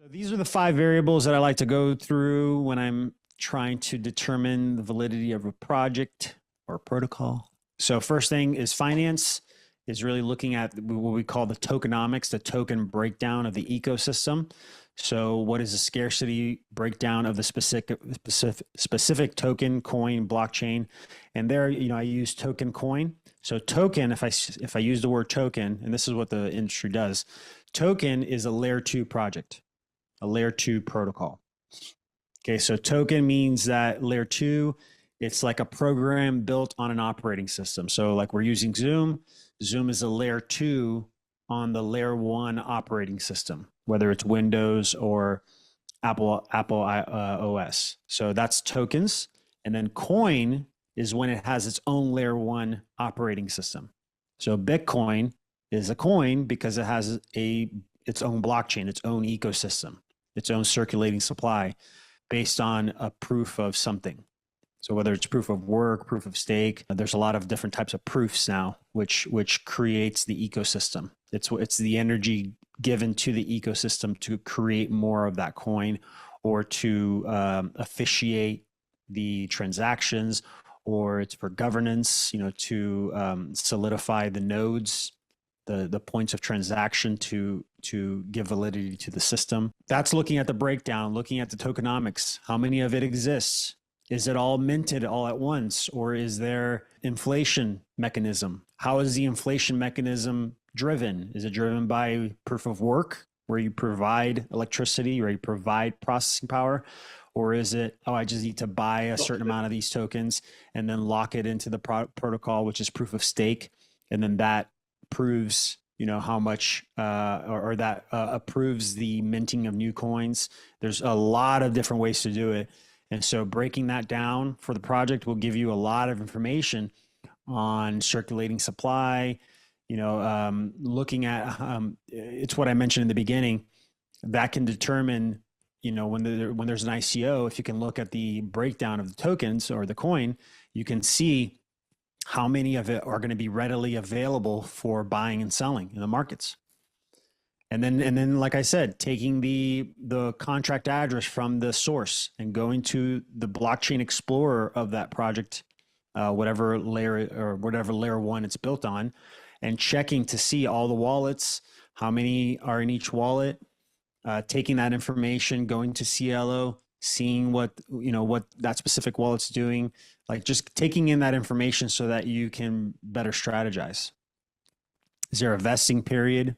So these are the five variables that I like to go through when I'm trying to determine the validity of a project or protocol. So first thing is finance, is really looking at what we call the tokenomics, the token breakdown of the ecosystem. So what is the scarcity breakdown of the specific token, coin, blockchain? And there, I use token coin. So token, if I use the word token, and this is what the industry does, token is a layer 2 project, a layer 2 protocol. Okay, so token means that layer 2, it's like a program built on an operating system. So like we're using Zoom. Zoom is a layer 2 on the layer 1 operating system, whether it's Windows or Apple OS. So that's tokens. And then coin is when it has its own layer 1 operating system. So Bitcoin is a coin because it has its own blockchain, its own ecosystem, its own circulating supply based on a proof of something. So whether it's proof of work, proof of stake, there's a lot of different types of proofs now, which creates the ecosystem. It's the energy given to the ecosystem to create more of that coin, or to officiate the transactions, or it's for governance, to solidify the nodes, the points of transaction to give validity to the system. That's looking at the breakdown, looking at the tokenomics. How many of it exists? Is it all minted all at once, or is there inflation mechanism? How is the inflation mechanism driven? Is it driven by proof of work, where you provide electricity, or you provide processing power? Or is it, I just need to buy a certain amount of these tokens and then lock it into the protocol, which is proof of stake. And then that proves, how much, or that approves the minting of new coins. There's a lot of different ways to do it. And so breaking that down for the project will give you a lot of information on circulating supply, looking at, it's what I mentioned in the beginning, that can determine, when there's an ICO, if you can look at the breakdown of the tokens or the coin, you can see how many of it are going to be readily available for buying and selling in the markets. And then, like I said, taking the contract address from the source and going to the blockchain explorer of that project, whatever layer 1 it's built on, and checking to see all the wallets, how many are in each wallet, taking that information, going to CLO, seeing what that specific wallet's doing, like just taking in that information so that you can better strategize. Is there a vesting period?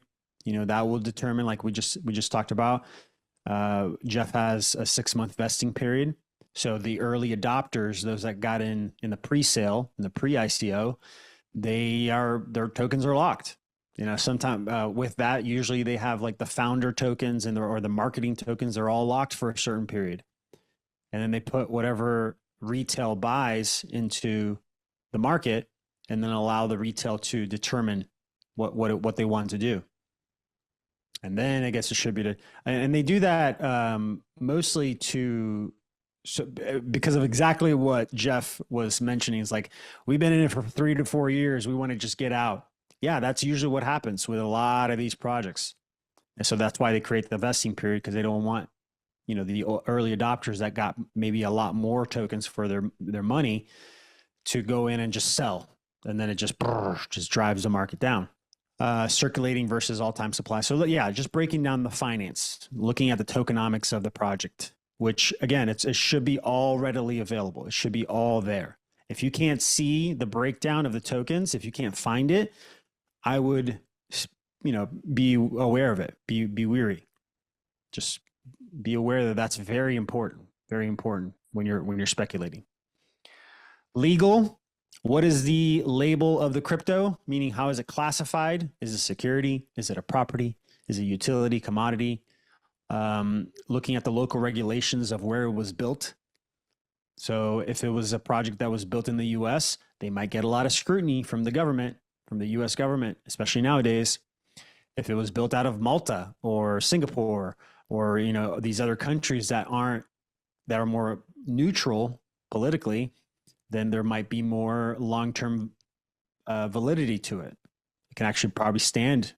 That will determine, like we just talked about. Jeff has a 6-month vesting period. So the early adopters, those that got in the pre-sale, in the pre-ICO, their tokens are locked. Sometime with that, usually they have like the founder tokens or the marketing tokens. They're all locked for a certain period, and then they put whatever retail buys into the market, and then allow the retail to determine what they want to do. And then it gets distributed. And they do that mostly because of exactly what Jeff was mentioning. It's like, we've been in it for 3 to 4 years. We want to just get out. Yeah, that's usually what happens with a lot of these projects. And so that's why they create the vesting period, because they don't want, the early adopters that got maybe a lot more tokens for their money to go in and just sell. And then it just drives the market down. Circulating versus all-time supply. So yeah, just breaking down the finance, looking at the tokenomics of the project, which again, it should be all readily available. It should be all there. If you can't see the breakdown of the tokens, if you can't find it, I would, be aware of it. Be weary. Just be aware that that's very important when you're speculating. Legal. What is the label of the crypto? Meaning, how is it classified? Is it security? Is it a property? Is it utility, commodity? Looking at the local regulations of where it was built. So if it was a project that was built in the US, they might get a lot of scrutiny from the government, from the US government, especially nowadays. If it was built out of Malta or Singapore or, these other countries that are more neutral politically, then there might be more long-term validity to it. It can actually probably stand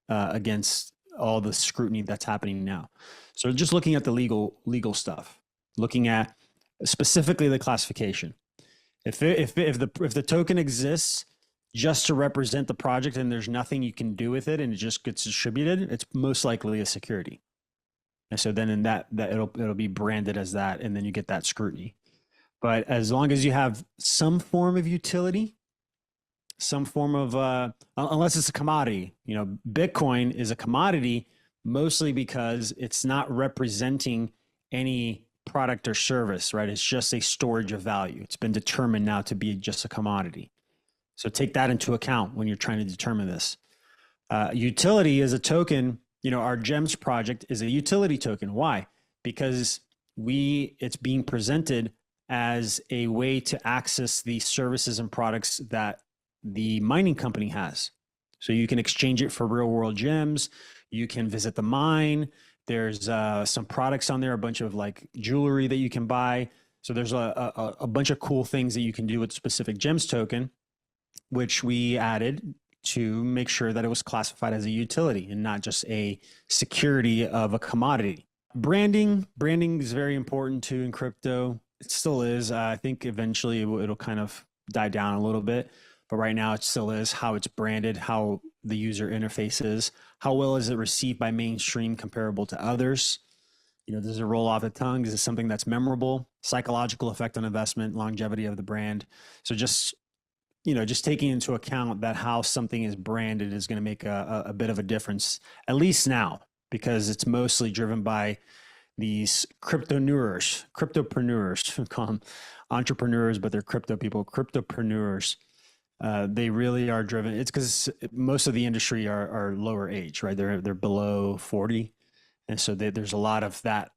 against all the scrutiny that's happening now. So just looking at the legal stuff, looking at specifically the classification. If the token exists just to represent the project and there's nothing you can do with it and it just gets distributed, it's most likely a security. And so then in that it'll be branded as that, and then you get that scrutiny. But as long as you have some form of utility, some form of unless it's a commodity, Bitcoin is a commodity mostly because it's not representing any product or service, right? It's just a storage of value. It's been determined now to be just a commodity. So take that into account when you're trying to determine this. Utility is a token. Our GEMS project is a utility token. Why? Because it's being presented as a way to access the services and products that the mining company has. So you can exchange it for real world gems. You can visit the mine. There's some products on there, a bunch of like jewelry that you can buy. So there's a bunch of cool things that you can do with specific GEMS token, which we added to make sure that it was classified as a utility and not just a security of a commodity. Branding is very important too in crypto. It still is. I think eventually it'll kind of die down a little bit, but right now it still is. How it's branded, how the user interface is, how well is it received by mainstream comparable to others? Does it roll off the tongue? Is it something that's memorable? Psychological effect on investment, longevity of the brand. So just taking into account that how something is branded is going to make a bit of a difference, at least now, because it's mostly driven by these cryptopreneurs, we call them entrepreneurs, but they're crypto people, cryptopreneurs. They really are driven. It's because most of the industry are lower age, right? They're below 40. And so there's a lot of that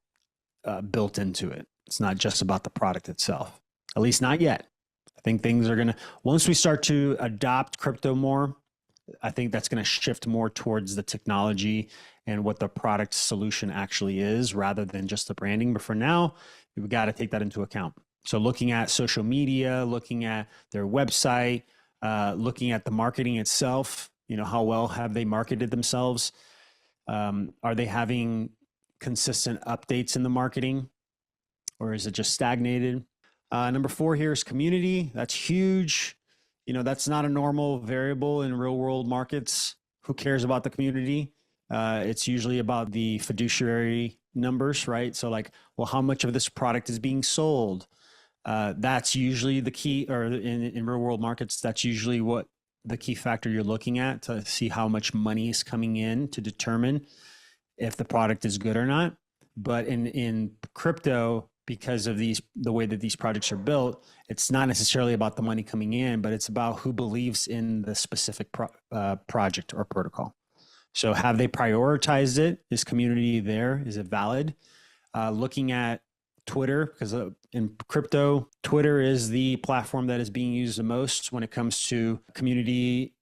built into it. It's not just about the product itself, at least not yet. I think things are once we start to adopt crypto more, I think that's going to shift more towards the technology and what the product solution actually is rather than just the branding. But for now, we've got to take that into account. So looking at social media, looking at their website, looking at the marketing itself, how well have they marketed themselves? Are they having consistent updates in the marketing, or is it just stagnated? Number 4 here is community. That's huge. That's not a normal variable in real world markets. Who cares about the community? It's usually about the fiduciary numbers, right? So how much of this product is being sold? That's usually the key, or in real world markets, that's usually what the key factor you're looking at to see how much money is coming in to determine if the product is good or not. But in crypto, because of the way that these projects are built, it's not necessarily about the money coming in, but it's about who believes in the specific project or protocol. So have they prioritized it? Is community there? Is it valid? Looking at Twitter, because in crypto, Twitter is the platform that is being used the most when it comes to community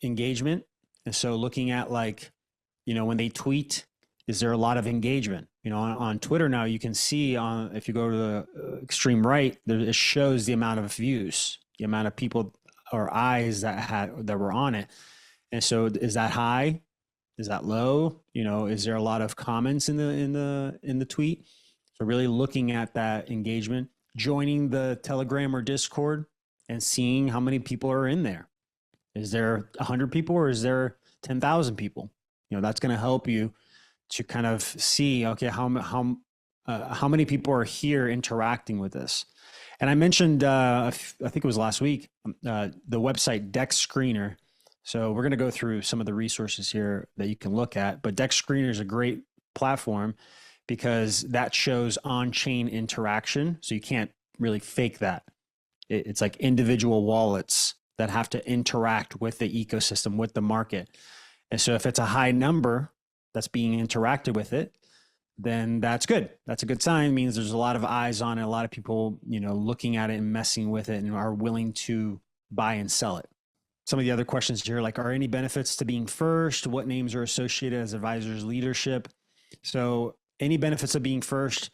engagement. And so looking at when they tweet, is there a lot of engagement? On Twitter now, you can see if you go to the extreme right, it shows the amount of views, the amount of people or eyes that were on it. And so is that high? Is that low? Is there a lot of comments in the tweet? So really looking at that engagement, joining the Telegram or Discord and seeing how many people are in there. Is there 100 people or is there 10,000 people? That's going to help you to kind of see, okay, how many people are here interacting with this. And I mentioned, I think it was last week, the website Dex Screener. So we're going to go through some of the resources here that you can look at, but Dex Screener is a great platform because that shows on-chain interaction. So you can't really fake that. It's like individual wallets that have to interact with the ecosystem, with the market. And so if it's a high number that's being interacted with it, then that's good. That's a good sign. It means there's a lot of eyes on it, a lot of people, looking at it and messing with it and are willing to buy and sell it. Some of the other questions here, are any benefits to being first? What names are associated as advisors leadership? So any benefits of being first,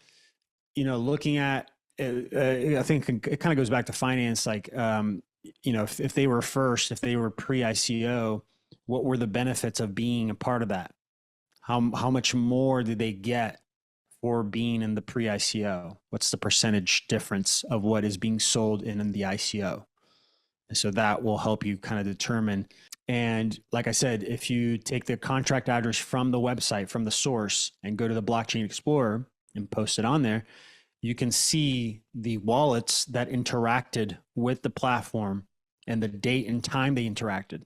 looking at, I think it kind of goes back to finance. If they were first, if they were pre-ICO, what were the benefits of being a part of that? How much more did they get for being in the pre-ICO? What's the percentage difference of what is being sold in the ICO? And so that will help you kind of determine. And like I said, if you take the contract address from the website, from the source, and go to the Blockchain Explorer and post it on there, you can see the wallets that interacted with the platform and the date and time they interacted.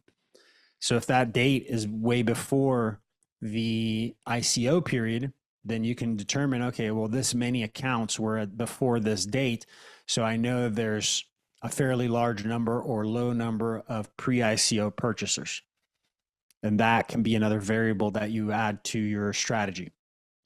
So if that date is way before the ICO period, then you can determine, okay, well, this many accounts were before this date. So I know there's a fairly large number or low number of pre-ICO purchasers. And that can be another variable that you add to your strategy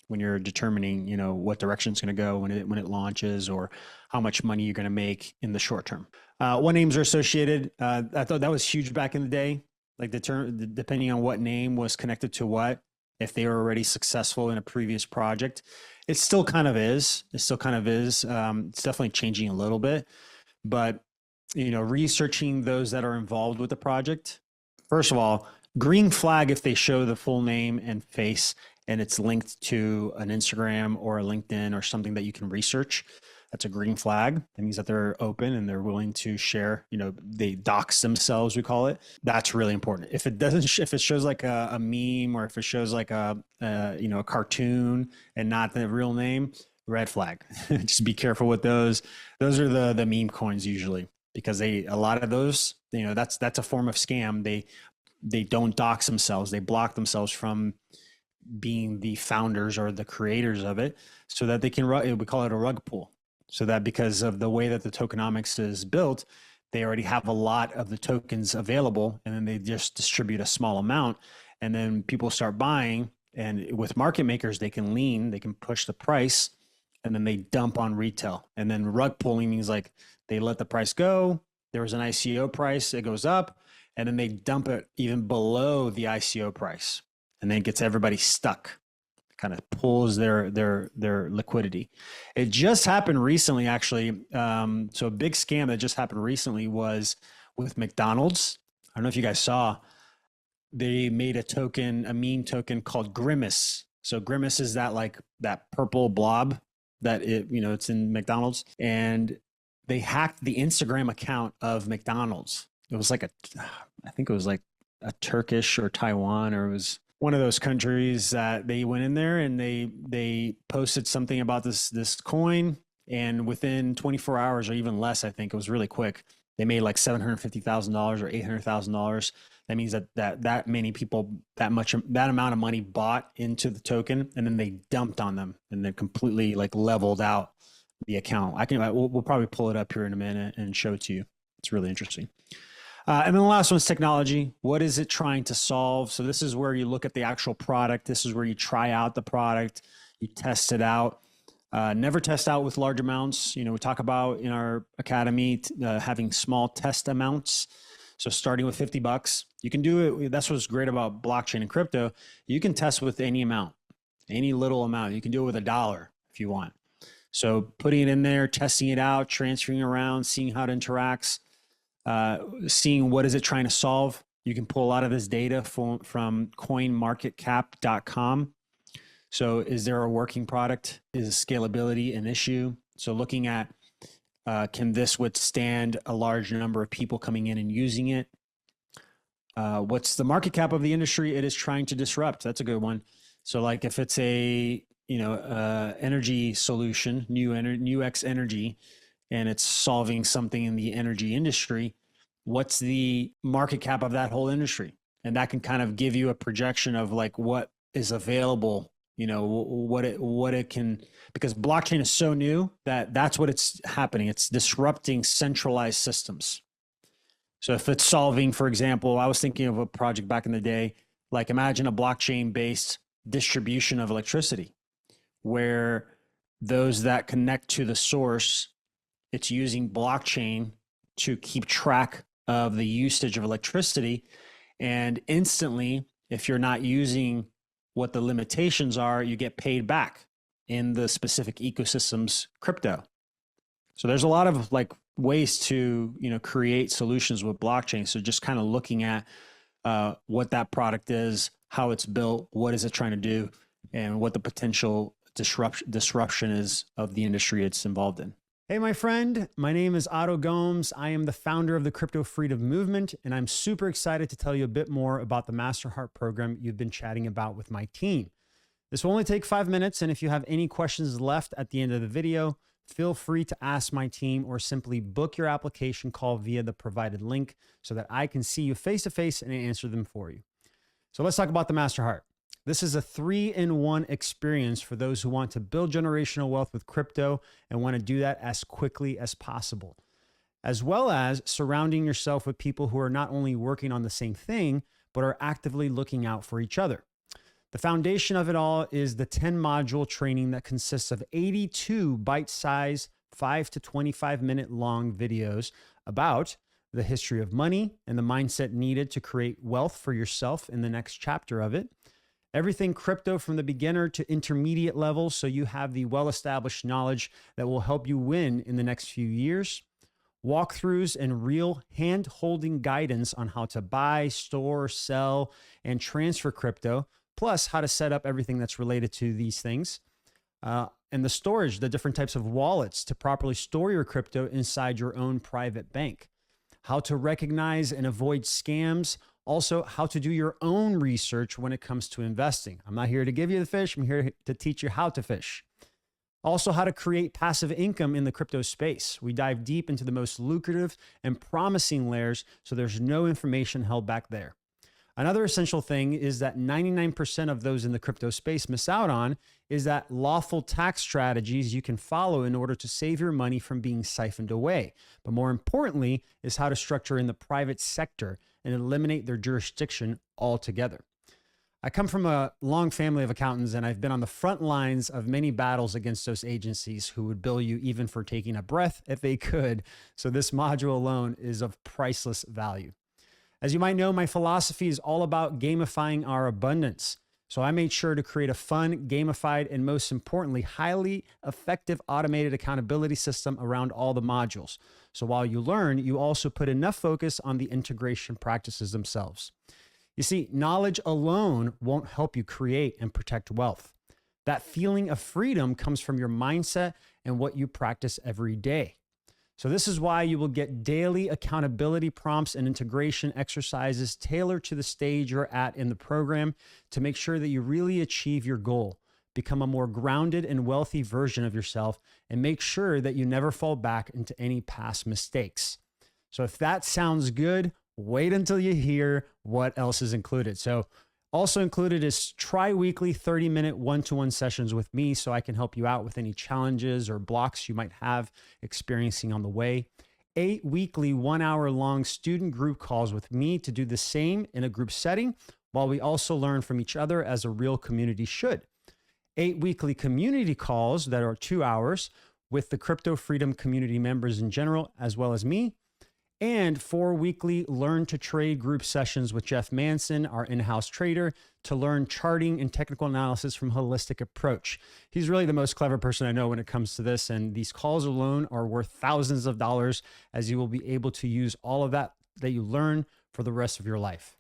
when you're determining, what direction it's going to go when it launches, or how much money you're going to make in the short term. What names are associated? I thought that was huge back in the day. Like the term, depending on what name was connected to what, if they were already successful in a previous project, it still kind of is. It's definitely changing a little bit, but researching those that are involved with the project. First of all, green flag if they show the full name and face and it's linked to an Instagram or a LinkedIn or something that you can research. That's a green flag. That means that they're open and they're willing to share, they dox themselves, we call it. That's really important. If it shows like a meme, or if it shows like a cartoon and not the real name, red flag. Just be careful with those. Those are the meme coins usually, because a lot of those, that's a form of scam. They don't dox themselves. They block themselves from being the founders or the creators of it, so that they can we call it a rug pull. So that because of the way that the tokenomics is built, they already have a lot of the tokens available, and then they just distribute a small amount, and then people start buying. And with market makers, they can push the price, and then they dump on retail. And then rug pulling means like they let the price go. There was an ICO price, it goes up, and then they dump it even below the ICO price, and then it gets everybody stuck. Kind of pulls their liquidity. It just happened recently, actually. So a big scam that just happened recently was with McDonald's. I don't know if you guys saw. They made a meme token called Grimace. So Grimace is that purple blob that it's in McDonald's, and they hacked the Instagram account of McDonald's. It was I think it was like a Turkish or Taiwan, or it was one of those countries that they went in there and they posted something about this coin, and within 24 hours or even less, I think it was really quick, they made like $750,000 or $800,000. That means that many people, that amount of money bought into the token, and then they dumped on them, and then completely leveled out the account. We'll probably pull it up here in a minute and show it to you. It's really interesting. And then the last one is technology. What is it trying to solve? So this is where you look at the actual product. This is where you try out the product, you test it out. Never test out with large amounts. We talk about in our academy having small test amounts. So starting with $50, you can do it. That's what's great about blockchain and crypto. You can test with any amount, any little amount. You can do it with $1 if you want. So putting it in there, testing it out, transferring around, seeing how it interacts. Seeing what is it trying to solve. You can pull a lot of this data from coinmarketcap.com. So is there a working product? Is scalability an issue? So looking at, can this withstand a large number of people coming in and using it? What's the market cap of the industry it is trying to disrupt? That's a good one. So if it's a, energy solution, New X Energy, and it's solving something in the energy industry, what's the market cap of that whole industry? And that can kind of give you a projection of what is available, what it can, because blockchain is so new that's what it's happening. It's disrupting centralized systems. So if it's solving, for example, I was thinking of a project back in the day, imagine a blockchain based distribution of electricity, where those that connect to the source, it's using blockchain to keep track of the usage of electricity. And instantly, if you're not using what the limitations are, you get paid back in the specific ecosystem's crypto. So there's a lot of ways to, create solutions with blockchain. So just kind of looking at what that product is, how it's built, what is it trying to do, and what the potential disruption is of the industry it's involved in. Hey, my friend, my name is Otto Gomes. I am the founder of the Crypto Freedom Movement, and I'm super excited to tell you a bit more about the MasterHeart program you've been chatting about with my team. This will only take 5 minutes, and if you have any questions left at the end of the video, feel free to ask my team or simply book your application call via the provided link so that I can see you face-to-face and answer them for you. So let's talk about the MasterHeart. This is a 3-in-1 experience for those who want to build generational wealth with crypto and want to do that as quickly as possible, as well as surrounding yourself with people who are not only working on the same thing, but are actively looking out for each other. The foundation of it all is the 10-module training that consists of 82 bite-sized 5 to 25-minute long videos about the history of money and the mindset needed to create wealth for yourself in the next chapter of it. Everything crypto from the beginner to intermediate level, so you have the well-established knowledge that will help you win in the next few years. Walkthroughs and real hand-holding guidance on how to buy, store, sell, and transfer crypto, plus how to set up everything that's related to these things. And the storage, the different types of wallets to properly store your crypto inside your own private bank. How to recognize and avoid scams. Also, how to do your own research when it comes to investing. I'm not here to give you the fish. I'm here to teach you how to fish. Also, how to create passive income in the crypto space. We dive deep into the most lucrative and promising layers, so there's no information held back there. Another essential thing is that 99% of those in the crypto space miss out on is that lawful tax strategies you can follow in order to save your money from being siphoned away. But more importantly is how to structure in the private sector and eliminate their jurisdiction altogether. I come from a long family of accountants, and I've been on the front lines of many battles against those agencies who would bill you even for taking a breath if they could. So this module alone is of priceless value. As you might know, my philosophy is all about gamifying our abundance. So I made sure to create a fun, gamified, and most importantly, highly effective automated accountability system around all the modules. So while you learn, you also put enough focus on the integration practices themselves. You see, knowledge alone won't help you create and protect wealth. That feeling of freedom comes from your mindset and what you practice every day. So this is why you will get daily accountability prompts and integration exercises tailored to the stage you're at in the program to make sure that you really achieve your goal, become a more grounded and wealthy version of yourself, and make sure that you never fall back into any past mistakes. So if that sounds good, wait until you hear what else is included. So also included is tri-weekly 30-minute one-to-one sessions with me so I can help you out with any challenges or blocks you might have experiencing on the way. 8 weekly 1-hour-long student group calls with me to do the same in a group setting while we also learn from each other as a real community should. 8 weekly community calls that are 2 hours with the Crypto Freedom community members in general, as well as me. And 4 weekly Learn to Trade group sessions with Jeff Manson, our in-house trader, to learn charting and technical analysis from Holistic Approach. He's really the most clever person I know when it comes to this, and these calls alone are worth thousands of dollars, as you will be able to use all of that you learn for the rest of your life.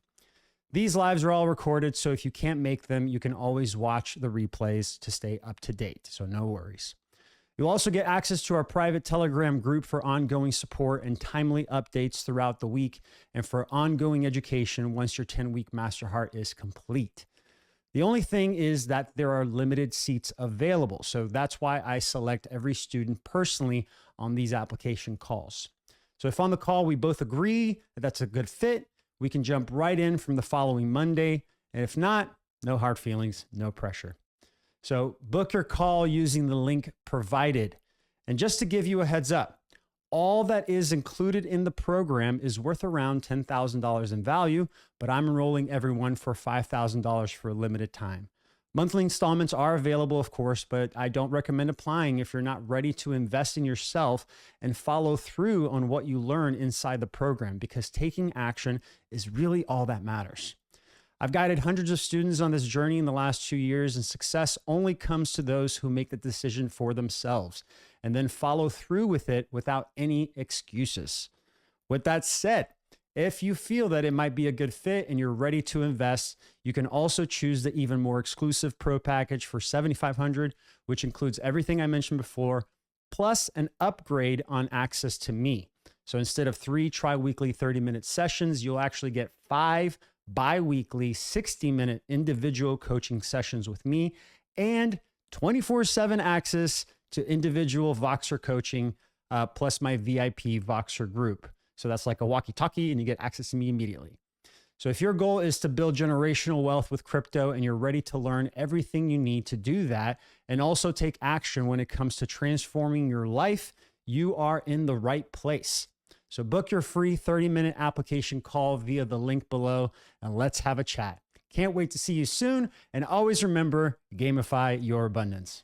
These lives are all recorded, so if you can't make them, you can always watch the replays to stay up to date, so no worries. You'll also get access to our private Telegram group for ongoing support and timely updates throughout the week, and for ongoing education once your 10-week MasterHeart is complete. The only thing is that there are limited seats available, so that's why I select every student personally on these application calls. So if on the call we both agree that that's a good fit, we can jump right in from the following Monday, and if not, no hard feelings, no pressure. So book your call using the link provided. And just to give you a heads up, all that is included in the program is worth around $10,000 in value, but I'm enrolling everyone for $5,000 for a limited time. Monthly installments are available, of course, but I don't recommend applying if you're not ready to invest in yourself and follow through on what you learn inside the program, because taking action is really all that matters. I've guided hundreds of students on this journey in the last 2 years, and success only comes to those who make the decision for themselves and then follow through with it without any excuses. With that said, If you feel that it might be a good fit and you're ready to invest, you can also choose the even more exclusive Pro package for $7,500, which includes everything I mentioned before, plus an upgrade on access to me. So instead of 3 tri-weekly 30-minute sessions, you'll actually get 5 bi-weekly 60-minute individual coaching sessions with me and 24/7 access to individual Voxer coaching, plus my VIP Voxer group. So that's like a walkie-talkie and you get access to me immediately. So if your goal is to build generational wealth with crypto and you're ready to learn everything you need to do that and also take action when it comes to transforming your life, you are in the right place. So book your free 30-minute application call via the link below and let's have a chat. Can't wait to see you soon. And always remember, gamify your abundance.